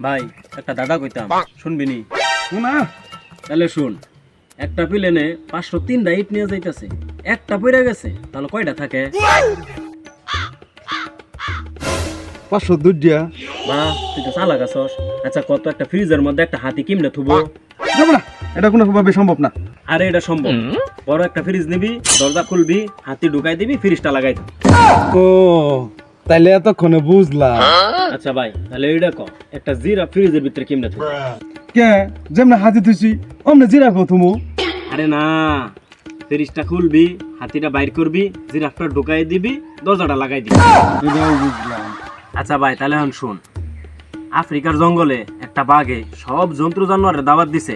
ভাই একটা দাদা কইতাম শুনবি নি? শোনা তাহলে শুন, একটা প্লেনে 503টা ইট নিয়ে যাইতেছে, একটা পড়ে গেছে, তাহলে কয়টা থাকে? 502 দিয়া বা তুই তো চালাক আছস। আচ্ছা কত একটা ফ্রিজের মধ্যে একটা হাতি কিমনে থুবো? যাব না, এটা কোনোভাবে সম্ভব না। আরে এটা সম্ভব। বড় একটা ফ্রিজ নিবি, দরজা খুলবি, হাতি ঢুকাই দিবি, ফ্রিজটা লাগাই দিবি। ও তাইলে এতক্ষণে বুঝলাম। আচ্ছা ভাই তাহলে এইটা ক, একটা জিরা ফ্রিজের ভিতরে কিমনে থুবো? কে যেমন হাতি তুইছি অমনে জিরাফও থুমু। আরে না, ফ্রিজটা খুলবি, হাতিটা বাইর করবি, জিরাফটা ঢুকাই দিবি, দরজাটা লাগাই দিবি। এটাও বুঝলাম। আচ্ছা ভাই তাহলে এখন শুন, আফ্রিকার জঙ্গলে একটা বাঘে সব জন্তু জানোয়ারের দাওয়াত দিছে,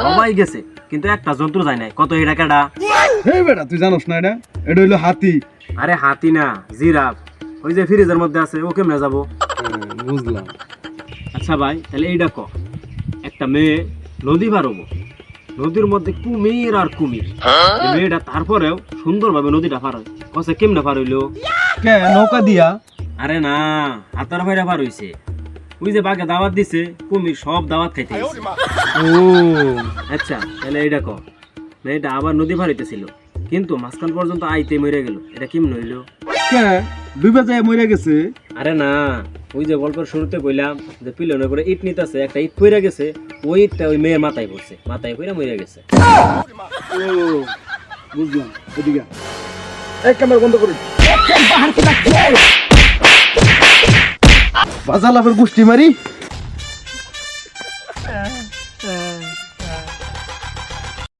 সবাই গেছে কিন্তু একটা জন্তু যায় নাই। কত এটা কেডা? এই বেটা তুই জানোস না এটা? এটা হইলো হাতি। আরে হাতি না, জিরাফ। ওই যে ফ্রিজের মধ্যে আছে, ও কেমনে যাবো? বুঝলাম। আচ্ছা ভাই তাহলে এইটা ক, একটা মেয়ে নদী পার হবো, নদীর মধ্যে কুমির আর কুমির, এই মেয়েটা তারপরেও সুন্দরভাবে নদীটা পার হয়, কসে কেমনে পার হইলো? কে নৌকা দিয়া? আরে না, হাতার ভাইরা পার হইছে। ওই যে বাঘে দাওয়াত দিছে, কুমির সব দাওয়াত খাইতে গেছে। ও আচ্ছা তাহলে এইটা ক, মেয়েটা আবার নদী পার হইতেছিল কিন্তু মাঝখান পর্যন্ত আইতে মরে গেল, এটা কেমন হইলো? কে ডুবে যায় মরে গেছে? আরে না, ওই যে গল্পের শুরুতে কইলাম যে পিলনে করে ইট নিতেছে, একটা ইট পইরা গেছে, ওই ইটটা ওই মেয়ের মাথায় পড়ছে, মাথায় পইরা মরে গেছে। ও বুঝলাম। এদিকে এক ক্যামেরা বন্ধ করুন। বাজার লাভের গোষ্ঠী মারি।